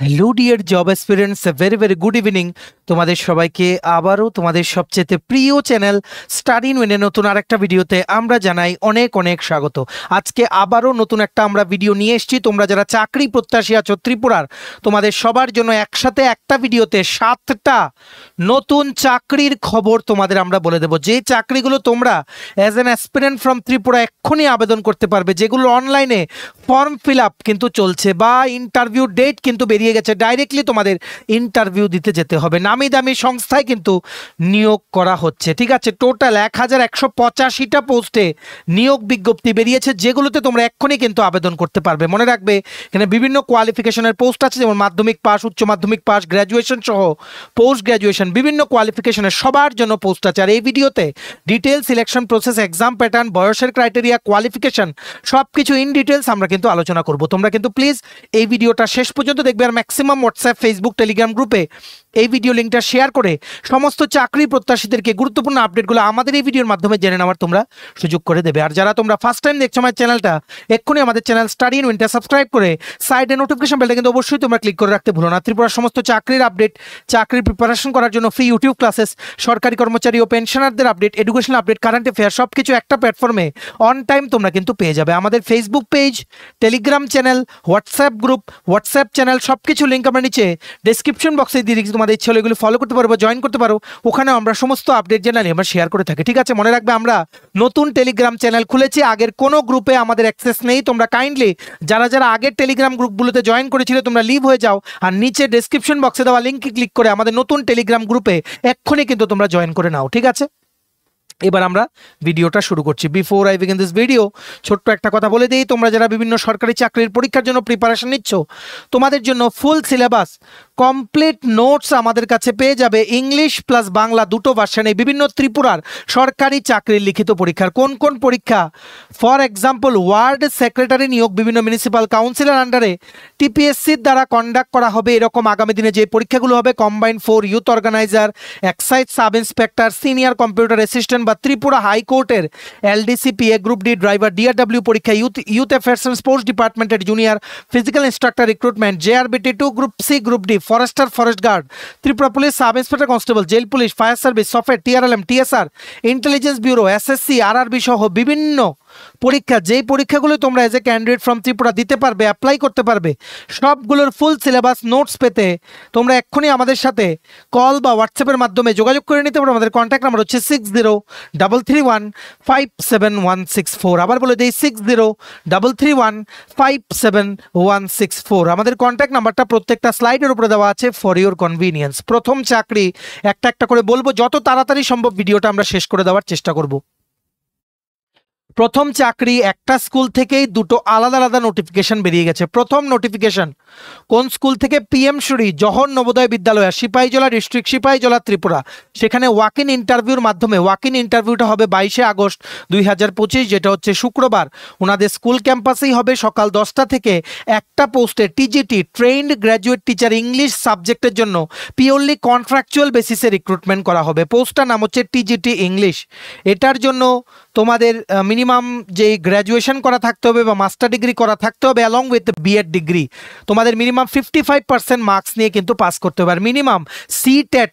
Hello dear job aspirants, very very good evening. তোমাদের সবাইকে আবারও তোমাদের সবচেয়ে প্রিয় চ্যানেল স্টাডি ইন উইনের নতুন আরেকটা ভিডিওতে আমরা জানাই অনেক অনেক স্বাগত। আজকে আবারও নতুন একটা আমরা ভিডিও নিয়ে এসেছি। তোমরা যারা চাকরি প্রত্যাশী আছো ত্রিপুরার, তোমাদের সবার জন্য একসাথে একটা ভিডিওতে 7টা নতুন চাকরির খবর তোমাদের আমরা বলে দেবো, যে চাকরিগুলো তোমরা as an aspirant from Tripura এক্ষুনি আবেদন করতে পারবে, যেগুলো অনলাইনে ফর্ম ফিল আপ কিন্তু চলছে বা ইন্টারভিউ ডেট কিন্তু বেরিয়ে গেছে। ডাইরেক্টলি তোমাদের ইন্টারভিউ দিতে যেতে হবে। নামি দামি সংস্থায় কিন্তু নিয়োগ করা হচ্ছে। ঠিক আছে, টোটাল 1185টা পোস্টে নিয়োগ বিজ্ঞপ্তি বেরিয়েছে, যেগুলোতে তোমরা এক্ষুনি কিন্তু আবেদন করতে পারবে। মনে রাখবে, এখানে বিভিন্ন কোয়ালিফিকেশনের পোস্ট আছে, যেমন মাধ্যমিক পাস, উচ্চ মাধ্যমিক পাস, গ্র্যাজুয়েশন সহ পোস্ট গ্র্যাজুয়েশন বিভিন্ন কোয়ালিফিকেশনের সবার জন্য পোস্ট আছে। আর এই ভিডিওতে detail selection process, exam pattern, বয়সের ক্রাইটেরিয়া, কোয়ালিফিকেশন সব কিছু ইন ডিটেলস আমরা কিন্তু আলোচনা করব। তোমরা কিন্তু প্লিজ এই ভিডিওটা শেষ পর্যন্ত দেখবে। আর ম্যাক্সিমাম হোয়াটসঅ্যাপ, ফেসবুক, টেলিগ্রাম গ্রুপে এই ভিডিও লিঙ্কটা শেয়ার করে সমস্ত চাকরি প্রত্যাশীদেরকে গুরুত্বপূর্ণ আপডেটগুলো আমাদের এই ভিডিওর মাধ্যমে জেনে নেওয়ার তোমরা সুযোগ করে দেবে। আর যারা তোমরা ফার্স্ট টাইম দেখছো আমার চ্যানেলটা, এক্ষুনি আমাদের চ্যানেল স্টাডি ইন উইনটা সাবস্ক্রাইব করে সাইডে নোটিফিকেশন বেলটা কিন্তু অবশ্যই তোমরা ক্লিক করে রাখতে ভুলো না। ত্রিপুরার সমস্ত চাকরির আপডেট, চাকরির প্রিপারেশন করার জন্য ফ্রি ইউটিউব ক্লাসেস, সরকারি কর্মচারী ও পেনশনারদের update, education update, current affair সব কিছু একটা প্ল্যাটফর্মে অন টাইম তোমরা কিন্তু পেয়ে যাবে। আমাদের Facebook page, Telegram channel, WhatsApp group, WhatsApp channel সব কিছু লিঙ্ক আমরা নিচে ডেসক্রিপশন বক্সে দিয়ে দিচ্ছি। তোমাদের ইচ্ছে হলে এগুলো ফলো করতে পারো বা জয়েন করতে পারো। ওখানে আমরা সমস্ত আপডেট জানালে আমরা শেয়ার করে থাকি। ঠিক আছে, মনে রাখবে আমরা নতুন টেলিগ্রাম চ্যানেল খুলেছি, আগের কোনো গ্রুপে আমাদের অ্যাক্সেস নেই। তোমরা কাইন্ডলি যারা যারা আগের টেলিগ্রাম গ্রুপগুলোতে জয়েন করেছিলে তোমরা লিভ হয়ে যাও, আর নিচে ডেসক্রিপশন বক্সে দেওয়া লিঙ্কে ক্লিক করে আমাদের নতুন টেলিগ্রাম গ্রুপে এক্ষুনি কিন্তু তোমরা জয়েন করে নাও। ঠিক আছে, এবার আমরা ভিডিওটা শুরু করছি। Before I begin this video, ছোট্ট একটা কথা বলে দিই, তোমরা যারা বিভিন্ন সরকারি চাকরির পরীক্ষার জন্য প্রিপারেশন নিচ্ছ, তোমাদের জন্য ফুল সিলেবাস, কমপ্লিট নোটস আমাদের কাছে পেয়ে যাবে। ইংলিশ প্লাস বাংলা দুটো ভার্সনে বিভিন্ন ত্রিপুরার সরকারি চাকরির লিখিত পরীক্ষার কোন কোন পরীক্ষা, ফর এক্সাম্পল ওয়ার্ড সেক্রেটারি নিয়োগ বিভিন্ন মিউনিসিপ্যাল কাউন্সিলের আন্ডারে টিপিএসসির দ্বারা কন্ডাক্ট করা হবে। এরকম আগামী দিনে যে পরীক্ষাগুলো হবে, combine 4 youth organiser, excise sub inspector, senior computer assistant বা ত্রিপুরা হাইকোর্টের এলডিসিপিএ গ্রুপ ডি ড্রাইভার, ডিআরডব্লিউ পরীক্ষা, ইউথ অ্যাফেয়ার্স অ্যান্ড স্পোর্টস ডিপার্টমেন্টের junior physical instructor recruitment, JRBT 2 group C, group D forester, forest guard, Tripura police sub inspector constable, jail police, fire service, software, TRLM, TSR, intelligence bureau, SSC, RRB সহ বিভিন্ন পরীক্ষা, যেই পরীক্ষাগুলো তোমরা as a candidate from Tripura দিতে পারবে, apply করতে পারবে, সবগুলোর ফুল সিলেবাস নোটস পেতে তোমরা এক্ষুনি আমাদের সাথে কল বা হোয়াটসঅ্যাপের মাধ্যমে যোগাযোগ করে নিতে পারো। আমাদের কন্ট্যাক্ট নাম্বার হচ্ছে 6033157164। আবার বলে দিই 6033157164। আমাদের কন্ট্যাক্ট নাম্বারটা প্রত্যেকটা স্লাইডের উপরে দেওয়া আছে ফর ইউর কনভিনিয়েন্স। প্রথম চাকরি একটা একটা করে বলবো, যত তাড়াতাড়ি সম্ভব ভিডিওটা আমরা শেষ করে দেওয়ার চেষ্টা করব। প্রথম চাকরি, একটা স্কুল থেকেই দুটো আলাদা আলাদা নোটিফিকেশন বেরিয়ে গেছে। প্রথম নোটিফিকেশন কোন স্কুল থেকে, পিএম শ্রী জহর নবোদয় বিদ্যালয়, সিপাহীজলা ডিস্ট্রিক্ট, সিপাহীজলা ত্রিপুরা। সেখানে ওয়াক ইন ইন্টারভিউর মাধ্যমে, ওয়াক ইন ইন্টারভিউটা হবে 22শে আগস্ট 2025, যেটা হচ্ছে শুক্রবার। ওনাদের স্কুল ক্যাম্পাসেই হবে সকাল 10টা থেকে। একটা পোস্টে TGT, trained graduate teacher English সাবজেক্টের জন্য পিওরলি কন্ট্রাকচুয়াল বেসিসে রিক্রুটমেন্ট করা হবে। পোস্টটার নাম হচ্ছে টিজিটি ইংলিশ। এটার জন্য তোমাদের মিনিমাম যে গ্র্যাজুয়েশন করা থাকতে হবে বা মাস্টার ডিগ্রি করা থাকতে হবে, অ্যালং উইথ বিএড ডিগ্রি। তোমাদের মিনিমাম 55% মার্কস নিয়ে কিন্তু পাস করতে হবে। আর minimum CTET,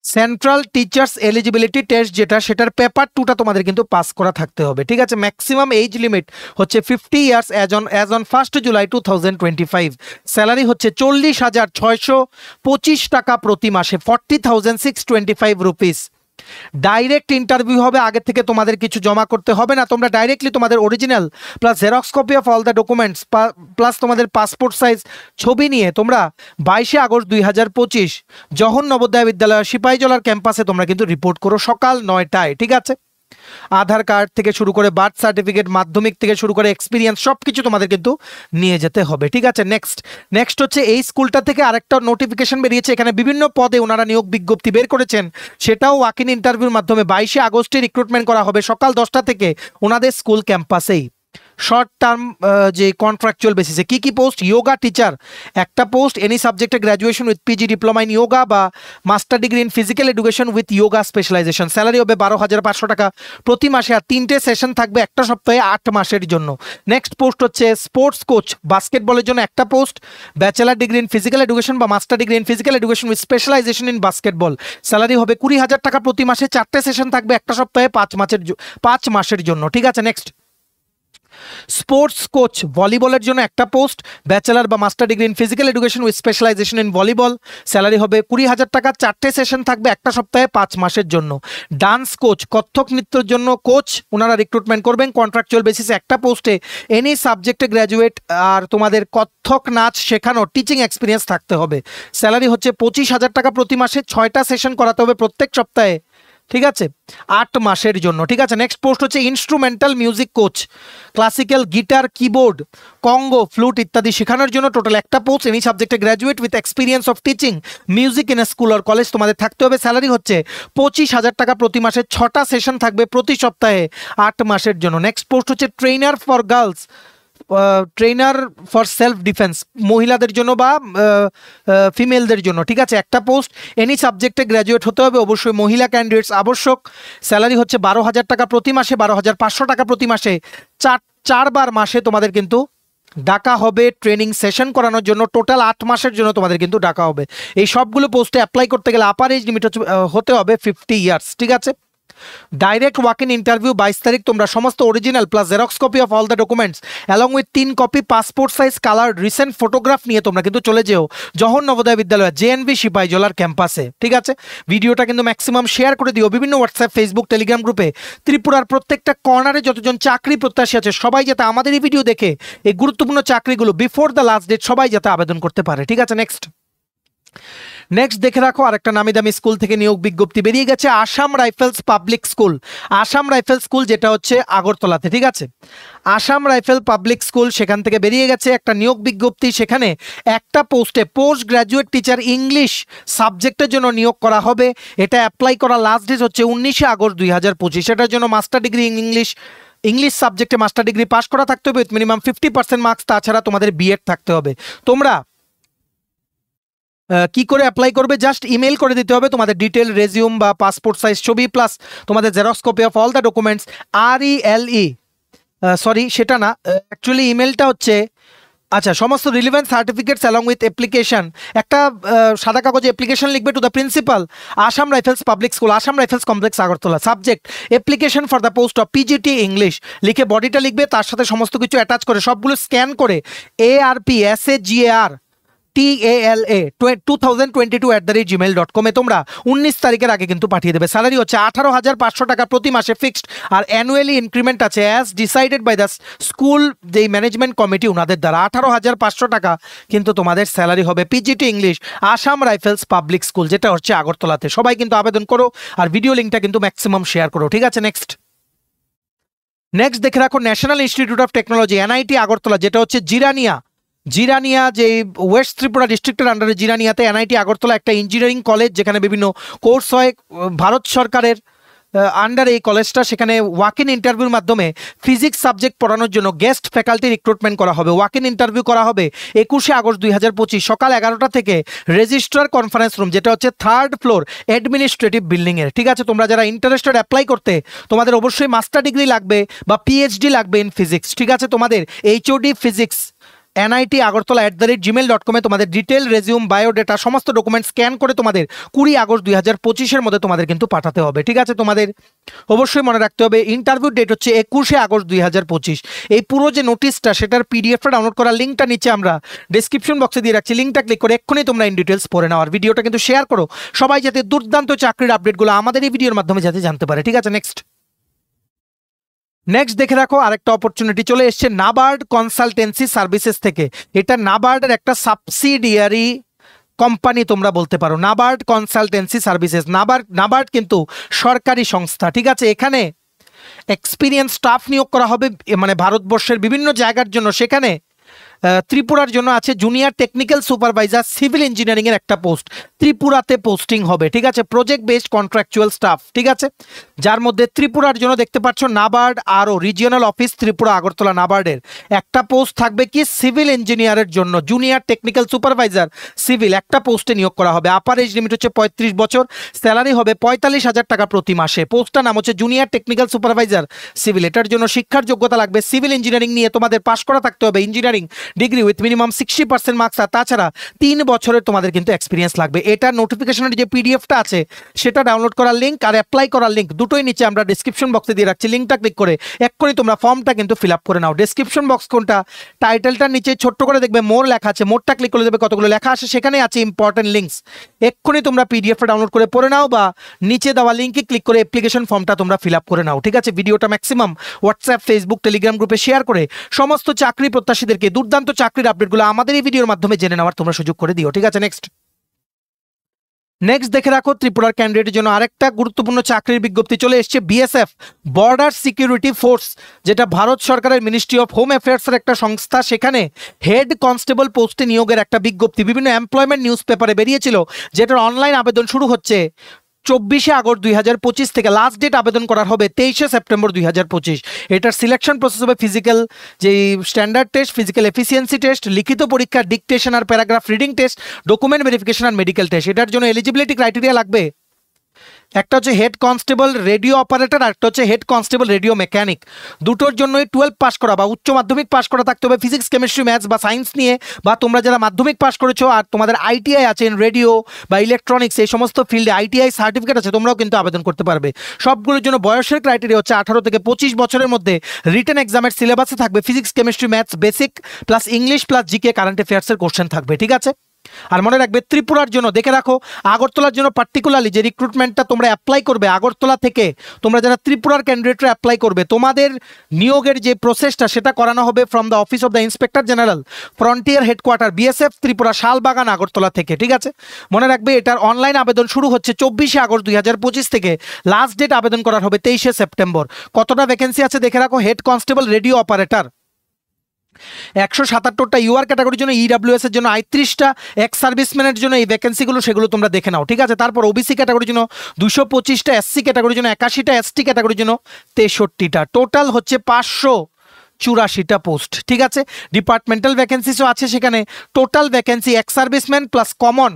central teachers eligibility test যেটা, সেটার পেপার 2টা তোমাদের কিন্তু পাস করা থাকতে হবে। ঠিক আছে, ম্যাক্সিমাম এজ লিমিট হচ্ছে 50 years as on 1 July 2025। Salary হচ্ছে 40,625 টাকা প্রতি মাসে, 40,625 রুপিস। ডাইরেক্ট ইন্টারভিউ হবে, আগে থেকে তোমাদের কিছু জমা করতে হবে না। তোমরা ডাইরেক্টলি তোমাদের original plus xerox copy of all the documents plus তোমাদের পাসপোর্ট সাইজ ছবি নিয়ে তোমরা 22শে আগস্ট 2025 জহর নবোদয় বিদ্যালয় সিপাহীজলার ক্যাম্পাসে তোমরা কিন্তু রিপোর্ট করো সকাল 9টায়। ঠিক আছে, আধার কার্ড থেকে শুরু করে বার্থ সার্টিফিকেট, মাধ্যমিক থেকে শুরু করে এক্সপিরিয়েন্স সব কিছু তোমাদের কিন্তু নিয়ে যেতে হবে। ঠিক আছে, নেক্সট হচ্ছে এই স্কুলটা থেকে আরেকটা নোটিফিকেশন বেরিয়েছে। এখানে বিভিন্ন পদে ওনারা নিয়োগ বিজ্ঞপ্তি বের করেছেন, সেটাও ওয়াক ইন ইন্টারভিউর মাধ্যমে 22শে আগস্টে রিক্রুটমেন্ট করা হবে সকাল 10টা থেকে ওনাদের স্কুল ক্যাম্পাসেই। শর্ট টার্ম যে কন্ট্রাকচুয়াল বেসিসে কি কি পোস্ট, যোগা টিচার একটা পোস্ট, এনি সাবজেক্টে graduation with PG diploma in yoga বা master degree in physical education with yoga specialisation. Salary হবে 12,500 টাকা প্রতি মাসে, আর 3টে সেশন থাকবে একটা সপ্তাহে 8 মাসের জন্য। নেক্সট পোস্ট হচ্ছে স্পোর্টস কোচ বাস্কেটবলের জন্য একটা post, bachelor degree in physical education বা master degree in physical education with specialisation in basketball. Salary হবে 20,000 টাকা প্রতি মাসে, 4টে সেশন থাকবে একটা সপ্তাহে 5 মাসের জন্য। ঠিক আছে, নেক্সট স্পোর্টস কোচ ভলিবলের জন্য একটা পোস্ট, ব্যাচেলার বা master degree in physical education with specialisation in volleyball. Salary হবে 20,000 টাকা, 4টে সেশন থাকবে একটা সপ্তাহে 5 মাসের জন্য। ডান্স কোচ কত্থক নৃত্যের জন্য কোচ ওনারা রিক্রুটমেন্ট করবেন কন্ট্রাকচুয়াল বেসিসে একটা পোস্টে, এনি সাবজেক্টে গ্র্যাজুয়েট, আর তোমাদের কত্থক নাচ শেখানোর টিচিং এক্সপিরিয়েন্স থাকতে হবে। স্যালারি হচ্ছে 25,000 টাকা প্রতি মাসে, 6টা সেশন করাতে হবে প্রত্যেক সপ্তাহে, ঠিক আছে, 8 মাসের জন্য। ঠিক আছে, নেক্সট পোস্ট হচ্ছে instrumental music coach, classical guitar, keyboard, conga, flute ইত্যাদি শেখানোর জন্য টোটাল একটা পোস্ট, এনি সাবজেক্টে graduate with experience of teaching music in a school আর কলেজ তোমাদের থাকতে হবে। স্যালারি হচ্ছে 25,000 টাকা প্রতি মাসে, 6টা সেশন থাকবে প্রতি সপ্তাহে 8 মাসের জন্য। নেক্সট পোস্ট হচ্ছে trainer for girls, trainer for self defence, মহিলাদের জন্য বা ফিমেলদের জন্য। ঠিক আছে, একটা পোস্ট, এনি সাবজেক্টে গ্র্যাজুয়েট হতে হবে, অবশ্যই মহিলা ক্যান্ডিডেটস আবশ্যক। স্যালারি হচ্ছে 12,000 টাকা প্রতি মাসে, 12,500 টাকা প্রতি মাসে, 4বার মাসে তোমাদের কিন্তু ডাকা হবে ট্রেনিং সেশন করানোর জন্য, টোটাল 8 মাসের জন্য তোমাদের কিন্তু ডাকা হবে। এই সবগুলো পোস্টে অ্যাপ্লাই করতে গেলে আপার এজ লিমিট হতে হবে 50 ইয়ার্স। ঠিক আছে, ডাইরেক্ট ওয়াক ইন ইন্টারভিউ 22 তারিখ। তোমরা সমস্ত original plus xerox copy of all the documents along with 3 copy passport size colour recent photograph নিয়ে তোমরা কিন্তু চলে যেও জওহর নবোদয় বিদ্যালয় জেএনভি সিপাহীজলার ক্যাম্পাসে। ঠিক আছে, ভিডিওটা কিন্তু ম্যাক্সিমাম শেয়ার করে দিও বিভিন্ন হোয়াটসঅ্যাপ, ফেসবুক, টেলিগ্রাম গ্রুপে। ত্রিপুরার প্রত্যেকটা কর্নারে যতজন চাকরি প্রত্যাশী আছে সবাই যাতে আমাদের এই ভিডিও দেখে এই গুরুত্বপূর্ণ চাকরিগুলো বিফোর দ্য লাস্ট ডেট সবাই যাতে আবেদন করতে পারে। ঠিক আছে, নেক্সট দেখে রাখো আরেকটা নামি দামি স্কুল থেকে নিয়োগ বিজ্ঞপ্তি বেরিয়ে গেছে, Assam Rifles public school. Assam rifle school যেটা হচ্ছে আগরতলাতে। ঠিক আছে, আসাম রাইফেল পাবলিক স্কুল সেখান থেকে বেরিয়ে গেছে একটা নিয়োগ বিজ্ঞপ্তি, সেখানে একটা পোস্টে পোস্ট গ্র্যাজুয়েট টিচার ইংলিশ সাবজেক্টের জন্য নিয়োগ করা হবে। এটা অ্যাপ্লাই করা লাস্ট ডেট হচ্ছে 19 আগস্ট 2025। এটার জন্য মাস্টার ডিগ্রি ইন ইংলিশ সাবজেক্টে মাস্টার ডিগ্রি পাস করা থাকতে হবে উইথ মিনিমাম 50% মার্কস, তাছাড়া তোমাদের বিএড থাকতে হবে। তোমরা কি করে অ্যাপ্লাই করবে, জাস্ট ইমেল করে দিতে হবে তোমাদের ডিটেল রেজিউম বা পাসপোর্ট সাইজ ছবি প্লাস তোমাদের xerox copy of all the documents. Sorry সেটা না, অ্যাকচুয়ালি ইমেলটা হচ্ছে আচ্ছা, সমস্ত relevant certificates along with application, একটা সাদা কাগজে অ্যাপ্লিকেশন লিখবে to the principal Assam Rifles public school, Assam rifles complex Agartala. Subject application for the post of PGT English লিখে বডিটা লিখবে, তার সাথে সমস্ত কিছু অ্যাটাচ করে সবগুলো স্ক্যান করে ARPSAGAR TALA 2022@gmail.com তোমরা 19 তারিখের আগে কিন্তু পাঠিয়ে দেবে। স্যালারি হচ্ছে 18,500 টাকা প্রতি মাসে ফিক্সড, আর অ্যানুয়ালি ইনক্রিমেন্ট আছে as decided by the school যেই ম্যানেজমেন্ট কমিটি ওনাদের দ্বারা। 18,500 টাকা কিন্তু তোমাদের স্যালারি হবে। PGT English Assam Rifles public school যেটা হচ্ছে আগরতলাতে। সবাই কিন্তু আবেদন করো আর ভিডিও লিঙ্কটা কিন্তু ম্যাক্সিমাম শেয়ার করো। ঠিক আছে, নেক্সট দেখে রাখো national institute of technology NIT Agartala, যেটা হচ্ছে জিরানিয়া যে ওয়েস্ট ত্রিপুরা ডিস্ট্রিক্টের আন্ডারে জিরানিয়াতে NIT আগরতলা একটা ইঞ্জিনিয়ারিং কলেজ, যেখানে বিভিন্ন কোর্স হয় ভারত সরকারের আন্ডারে এই কলেজটা। সেখানে ওয়াক ইন ইন্টারভিউর মাধ্যমে ফিজিক্স সাবজেক্ট পড়ানোর জন্য গেস্ট ফ্যাকাল্টি রিক্রুটমেন্ট করা হবে। ওয়াক ইন ইন্টারভিউ করা হবে 21 আগস্ট 2025 সকাল 11টা থেকে রেজিস্ট্রার কনফারেন্স রুম, যেটা হচ্ছে 3rd ফ্লোর অ্যাডমিনিস্ট্রেটিভ বিল্ডিংয়ের। ঠিক আছে, তোমরা যারা ইন্টারেস্টেড অ্যাপ্লাই করতে তোমাদের অবশ্যই মাস্টার ডিগ্রি লাগবে বা PhD লাগবে ইন ফিজিক্স। ঠিক আছে, তোমাদের HOD physics NIT Agartala @gmail.com তোমাদের ডিটেল রেজিউম বায়োডেটা সমস্ত ডকুমেন্ট স্ক্যান করে তোমাদের 20 আগস্ট 2025 মধ্যে তোমাদের কিন্তু পাঠাতে হবে। ঠিক আছে, তোমাদের অবশ্যই মনে রাখতে হবে ইন্টারভিউ ডেট হচ্ছে 21 আগস্ট 2025। এই পুরো যে নোটিশটা সেটার PDF-টা ডাউনলোড করার লিঙ্কটা নিচে আমরা ডেসক্রিপশন বক্সে দিয়ে রাখছি, লিঙ্কটা ক্লিক করে এক্ষুনি তোমরা ইন ডিটেলস পড়ে নাও। আর ভিডিওটা কিন্তু শেয়ার করো সবাই যাতে দুর্দান্ত চাকরির আপডেটগুলো আমাদের এই ভিডিওর মাধ্যমে যাতে জানতে পারে। ঠিক আছে, নেক্সট দেখে রাখো আরেকটা অপরচুনিটি চলে এসছে নাবার্ড কনসালটেন্সি সার্ভিসেস থেকে। এটা নাবার্ডের একটা সাবসিডিয়ারি কোম্পানি তোমরা বলতে পারো, নাবার্ড কনসালটেন্সি সার্ভিসেস। নাবার্ড কিন্তু সরকারি সংস্থা। ঠিক আছে, এখানে এক্সপিরিয়েন্স স্টাফ নিয়োগ করা হবে মানে ভারতবর্ষের বিভিন্ন জায়গার জন্য। সেখানে ত্রিপুরার জন্য আছে junior technical supervisor civil engineering এর একটা পোস্ট, ত্রিপুরাতে পোস্টিং হবে, ঠিক আছে, প্রজেক্ট বেসড কন্ট্রাকচুয়াল স্টাফ, ঠিক আছে, যার মধ্যে ত্রিপুরার জন্য দেখতে পাচ্ছ নাবার্ড আরও রিজিওনাল অফিস ত্রিপুরা আগরতলা নাবার্ডের একটা পোস্ট থাকবে কি সিভিল ইঞ্জিনিয়ারের জন্য জুনিয়র টেকনিক্যাল সুপারভাইজার সিভিল একটা পোস্টে নিয়োগ করা হবে। আপার এজ লিমিট হচ্ছে 35 বছর, স্যালারি হবে 45,000 টাকা প্রতি মাসে। পোস্টটার নাম হচ্ছে জুনিয়র টেকনিক্যাল সুপারভাইজার সিভিল। এটার জন্য শিক্ষার যোগ্যতা লাগবে সিভিল ইঞ্জিনিয়ারিং নিয়ে তোমাদের পাস করা থাকতে হবে, engineering degree with minimum 60% marks, আর তাছাড়া 3 বছরের তোমাদের কিন্তু এক্সপিরিয়েন্স লাগবে। এটার নোটিফিকেশনের যে পিডিএফটা আছে সেটা ডাউনলোড করার লিঙ্ক আর অ্যাপ্লাই করার লিঙ্ক দুটোই নিচে আমরা ডিসক্রিপশন বক্সে দিয়ে রাখছি, লিঙ্কটা ক্লিক করে এক্ষুনি তোমরা ফর্মটা কিন্তু ফিল আপ করে নাও। ডিসক্রিপশন বক্স কোনটা, টাইটেলটার নিচে ছোট্ট করে দেখবে মোর লেখা আছে, মোরটা ক্লিক করে দেবে কতগুলো লেখা আসে, সেখানে আছে ইম্পর্টেন্ট লিঙ্কস, এক্ষুনি তোমরা পিডিএফটা ডাউনলোড করে পড়ে নাও বা নিচে দেওয়া লিঙ্কে ক্লিক করে অ্যাপ্লিকেশন ফর্মটা তোমরা ফিল আপ করে নাও, ঠিক আছে। ভিডিওটা ম্যাক্সিমাম হোয়াটসঅ্যাপ, ফেসবুক, টেলিগ্রাম গ্রুপে শেয়ার করে সমস্ত চাকরি প্রত্যাশীদেরকে দুর্দান্ত চাকরির আপডেটগুলো আমাদের এই ভিডিওর মাধ্যমে জেনে নেওয়ার তোমরা সুযোগ করে দিও, ঠিক আছে। নেক্সট দেখে রাখো ত্রিপুরার ক্যান্ডিডেটের জন্য আরেকটা গুরুত্বপূর্ণ চাকরির বিজ্ঞপ্তি চলে এসেছে। বিএসএফ বর্ডার সিকিউরিটি ফোর্স, যেটা ভারত সরকারের মিনিস্ট্রি অফ হোম অ্যাফেয়ার্সের একটা সংস্থা, সেখানে হেড কনস্টেবল পোস্টে নিয়োগের একটা বিজ্ঞপ্তি বিভিন্ন এমপ্লয়মেন্ট নিউজ পেপারে বেরিয়েছিল, যেটার অনলাইন আবেদন শুরু হচ্ছে 24 আগস্ট 2025 থেকে, লাস্ট ডেট আবেদন করার হবে 23 সেপ্টেম্বর 2025। এটার সিলেকশন প্রসেস হবে ফিজিক্যাল যে standard test, physical efficiency test, লিখিত পরীক্ষা, ডিকটেশন আর paragraph reading test, document verification আর মেডিকেল টেস্ট। এটার জন্য এলিজিবিলিটি ক্রাইটেরিয়া লাগবে, একটা হচ্ছে হেড কনস্টেবল রেডিও অপারেটর আর একটা হচ্ছে হেড কনস্টেবল রেডিও মেকানিক। দুটোর জন্যই 12 পাস করা বা উচ্চ মাধ্যমিক পাস করা থাকতে হবে ফিজিক্স, কেমিস্ট্রি, ম্যাথস বা সায়েন্স নিয়ে, বা তোমরা যারা মাধ্যমিক পাস করেছো আর তোমাদের আইটিআই আছে রেডিও বা ইলেকট্রনিক্স এই সমস্ত ফিল্ডে আইটিআই সার্টিফিকেট আছে, তোমরাও কিন্তু আবেদন করতে পারবে। সবগুলোর জন্য বয়সের ক্রাইটেরিয়া হচ্ছে 18 থেকে 25 বছরের মধ্যে। রিটেন এক্সামের সিলেবাসে থাকবে physics, chemistry, maths basic plus English plus GK current অ্যাফেয়ার্সের কোশ্চেন থাকবে, ঠিক আছে। আর মনে রাখবে ত্রিপুরার জন্য দেখে রাখো, আগরতলার জন্য পার্টিকুলারলি যে রিক্রুটমেন্টটা তোমরা অ্যাপ্লাই করবে আগরতলা থেকে, তোমরা যারা ত্রিপুরার ক্যান্ডিডেটরা অ্যাপ্লাই করবে, তোমাদের নিয়োগের যে প্রসেসটা সেটা করানো হবে from the office of the inspector general, frontier headquarter, BSF Tripura, Salbagan, Agartala থেকে, ঠিক আছে। মনে রাখবে এটার অনলাইন আবেদন শুরু হচ্ছে 24 আগস্ট 2025 থেকে, লাস্ট ডেট আবেদন করার হবে 23 সেপ্টেম্বর। কতটা ভ্যাকেন্সি আছে দেখে রাখো। হেড কনস্টেবল রেডিও অপারেটর 177টা, ইউআর ক্যাটাগরির জন্য, ইডব্লিউএস এর জন্য 38টা, এক্স সার্ভিসম্যানের জন্য এই ভ্যাকেন্সিগুলো সেগুলো তোমরা দেখে নাও, ঠিক আছে। তারপর ওবিসি ক্যাটাগরির জন্য 225টা, এসসি ক্যাটাগরির জন্য 81টা, এসটি ক্যাটাগরির জন্য 63টা, টোটাল হচ্ছে 584টা পোস্ট, ঠিক আছে। ডিপার্টমেন্টাল ভ্যাকেন্সিসও আছে সেখানে। Total vacancy ex serviceman plus common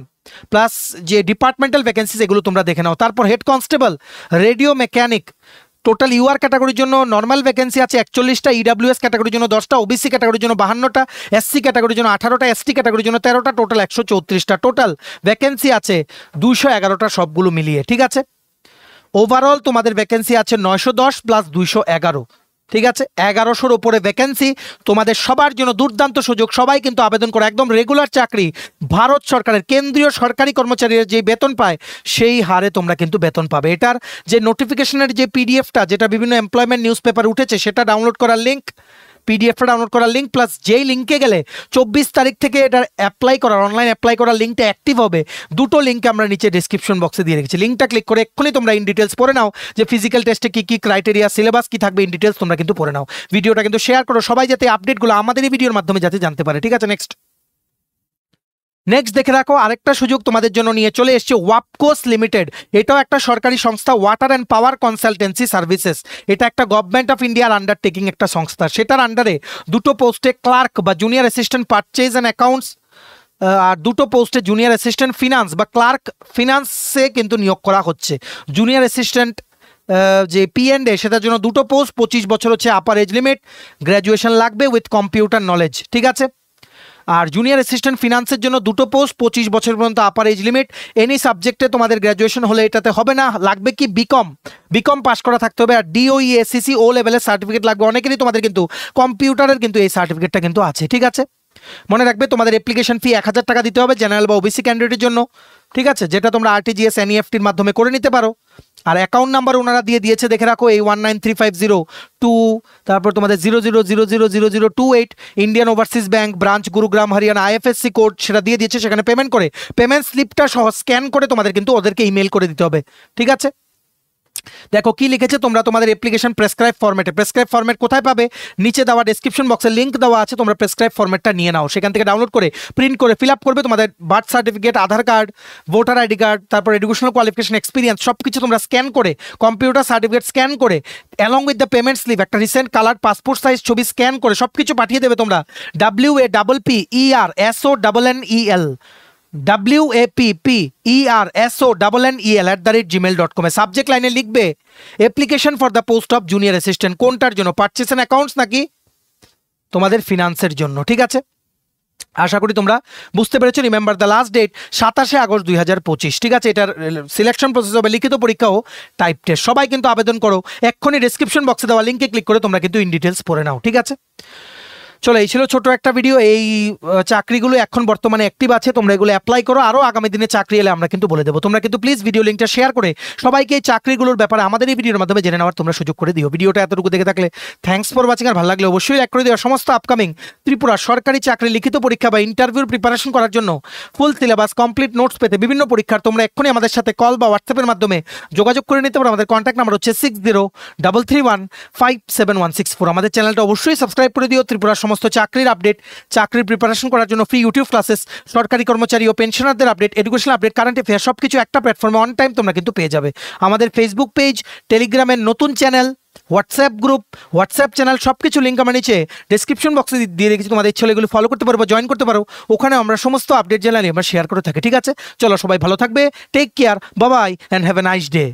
plus যে ডিপার্টমেন্টাল ভ্যাকেন্সিস এগুলো তোমরা দেখে নাও। তারপর head constable radio mechanic, total UR ক্যাটাগরির জন্য নর্মাল ভ্যাকেন্সি আছে 41টা, ইডব্লিউএস ক্যাটাগরির জন্য 10টা, ওবিসি ক্যাটাগরির জন্য 52টা, এসসি ক্যাটাগরির জন্য 18টা, এসটি ক্যাটাগরির জন্য 13টা, টোটাল 134টা। টোটাল ভ্যাকেন্সি আছে 211টা সবগুলো মিলিয়ে, ঠিক আছে। ওভারঅল তোমাদের ভ্যাকেন্সি আছে 910 প্লাস 211, ঠিক আছে। 1100-র ওপরে ভ্যাকেন্সি তোমাদের সবার জন্য দুর্দান্ত সুযোগ। সবাই কিন্তু আবেদন করে, একদম রেগুলার চাকরি, ভারত সরকারের কেন্দ্রীয় সরকারি কর্মচারীরা যে বেতন পায় সেই হারে তোমরা কিন্তু বেতন পাবে। এটার যে নোটিফিকেশনের যে পিডিএফটা যেটা বিভিন্ন এমপ্লয়মেন্ট নিউজ পেপার উঠেছে সেটা ডাউনলোড করার লিঙ্ক, পিডিএফটা ডাউনলোড করার লিঙ্ক প্লাস যেই লিঙ্কে গেলে 24 তারিখ থেকে এটার অ্যাপ্লাই করার অনলাইন অ্যাপ্লাই করার লিঙ্কটা অ্যাক্টিভ হবে। দুটো লিঙ্ক আমরা নিচে ডিসক্রিপশন বক্সে দিয়ে রেখেছি, লিঙ্কটা ক্লিক করে এক্ষুনি তোমরা ইন ডিটেলস পড়ে নাও যে ফিজিক্যাল টেস্টে কী কী ক্রাইটেরিয়া, সিলেবাস কী থাকবে, ইন ডিটেলস তোমরা কিন্তু পড়ে নাও। ভিডিওটা কিন্তু শেয়ার করো সবাই, যাতে আপডেটগুলো আমাদের এই ভিডিওর মাধ্যমে যাতে জানতে পারে, ঠিক আছে। নেক্সট দেখে রাখো, আরেকটা সুযোগ তোমাদের জন্য নিয়ে চলে এসেছে ওয়াপকোস লিমিটেড। এটাও একটা সরকারি সংস্থা, water and power consultancy services. এটা একটা গভর্নমেন্ট অফ ইন্ডিয়ার আন্ডারটেকিং একটা সংস্থা। সেটার আন্ডারে দুটো পোস্টে ক্লার্ক বা junior assistant purchase and accounts, আর দুটো পোস্টে জুনিয়র অ্যাসিস্ট্যান্ট ফিনান্স বা ক্লার্ক ফিনান্সে কিন্তু নিয়োগ করা হচ্ছে। জুনিয়র অ্যাসিস্ট্যান্ট যে P&A সেটার জন্য দুটো পোস্ট, 25 বছর হচ্ছে আপার এজ লিমিট, গ্র্যাজুয়েশন লাগবে উইথ কম্পিউটার নলেজ, ঠিক আছে। আর জুনিয়র অ্যাসিস্ট্যান্ট ফিনান্সের জন্য দুটো পোস্ট, 25 বছর পর্যন্ত আপার এজ লিমিট, এনি সাবজেক্টে তোমাদের গ্র্যাজুয়েশন হলে এটাতে হবে না, লাগবে কি বিকম পাস করা থাকতে হবে। আর DOE SCC ও লেভেলের সার্টিফিকেট লাগবে অনেকেরই, তোমাদের কিন্তু কম্পিউটারের কিন্তু এই সার্টিফিকেটটা কিন্তু আছে, ঠিক আছে। মনে রাখবে তোমাদের অ্যাপ্লিকেশন ফি 1000 টাকা দিতে হবে জেনারেল বা ওবিসি ক্যান্ডিডেটের জন্য, ঠিক আছে, যেটা তোমরা RTGS NEFTর মাধ্যমে করে নিতে পারো। আর অ্যাকাউন্ট নাম্বার ওনারা দিয়ে দিয়েছে দেখে রাখো, এই 193502, তারপর তোমাদের 00000028, Indian overseas bank branch Gurugram Haryana, IFSC code সেটা দিয়ে দিয়েছে। সেখানে পেমেন্ট করে পেমেন্ট স্লিপটা সহ স্ক্যান করে তোমাদের কিন্তু ওদেরকে ইমেল করে দিতে হবে, ঠিক আছে। দেখো কি লিখেছে, তোমরা তোমাদের অ্যাপ্লিকেশন প্রেসক্রাইব ফরম্যাট কোথায় পাবে? নিচে দেওয়া ডেসক্রিপশন বক্সে লিঙ্ক দেওয়া আছে, তোমরা প্রেসক্রাইব ফরম্যাটটা নিয়ে নাও, সেখান থেকে ডাউনলোড করে প্রিন্ট করে ফিল আপ করবে। তোমাদের birth certificate, Aadhaar card, voter ID card, তারপর এডুকেশনাল কোয়ালিফিকেশন, এক্সপিরিয়েন্স সব কিছু তোমরা স্ক্যান করে, কম্পিউটার সার্টিফিকেট স্ক্যান করে, along with the payment slip একটা রিসেন্ট কালার পাসপোর্ট সাইজ ছবি স্ক্যান করে সব কিছু পাঠিয়ে দেবে তোমরা WAPPERSONNEL WAPPERSONNEL@gmail.com এ সাবজেক্ট লাইনে লিখবে application for the post of junior assistant. কোনটার জন্য? পারচেস অ্যান্ড অ্যাকাউন্টস নাকি তোমাদের ফিনান্সের জন্য? ঠিক আছে, আশা করি তোমরা বুঝতে পেরেছো। রিমেম্বার দ্য লাস্ট ডেট 27শে আগস্ট 2025। ঠিক আছে, এটার সিলেকশন প্রসেস হবে লিখিত পরীক্ষা ও টাইপ টেস্ট। সবাই কিন্তু আবেদন করো, এক্ষুনি ডেসক্রিপশন বক্সে দেওয়া লিঙ্কে ক্লিক করে তোমরা কিন্তু ইন ডিটেলস পড়ে নাও। ঠিক আছে, চলো এই ছিল ছোট একটা ভিডিও। এই চাকরিগুলো এখন বর্তমানে অ্যাক্টিভ আছে, তোমরা এগুলো অ্যাপ্লাই করো। আরও আগামী দিনে চাকরি এলে আমরা কিন্তু বলে দেবো। তোমরা কিন্তু প্লিজ ভিডিও লিঙ্কটা শেয়ার করে সবাইকে এই চাকরিগুলোর ব্যাপারে আমাদের এই ভিডিওর মাধ্যমে জেনে নেওয়ার তোমরা সুযোগ করে দিও। ভিডিওটা এতটুকু দেখে থাকলে থ্যাঙ্কস ফর ওয়াচিং। আর ভালো লাগলে অবশ্যই লাইক করে দিও। সমস্ত আপকামিং ত্রিপুরা সরকারি চাকরি লিখিত পরীক্ষা বা ইন্টারভিউর প্রিপারেশন করার জন্য ফুল সিলেবাস কমপ্লিট নোটস পেতে বিভিন্ন পরীক্ষার তোমরা এক্ষুনি আমাদের সাথে কল বা হোয়াটসঅ্যাপের মাধ্যমে যোগাযোগ করে নিতে পারো। আমাদের কন্ট্যাক্ট নাম্বার হচ্ছে 6033157164। আমাদের চ্যানেলটা অবশ্যই সাবস্ক্রাইব করে দিও। ত্রিপুরার সমস্ত চাকরির আপডেট, চাকরির প্রিপারেশন করার জন্য ফ্রি ইউটিউব ক্লাসেস, সরকারি কর্মচারী ও পেনশনারদের update, educational update, current affair সবকিছু একটা প্ল্যাটফর্মে অন টাইম তোমরা কিন্তু পেয়ে যাবে। আমাদের ফেসবুক পেজ, টেলিগ্রামের নতুন channel, WhatsApp group, WhatsApp channel সবকিছু লিঙ্ক আমার নিচে ডেসক্রিপশন বক্সে দিয়ে রেখেছি। তোমাদের ইচ্ছে হলে এগুলো ফলো করতে পারো বা জয়েন করতে পারো। ওখানে আমরা সমস্ত আপডেট জানালি আমরা শেয়ার করে থাকি। ঠিক আছে, চলো সবাই ভালো থাকবে, take care, bye bye and have a nice day.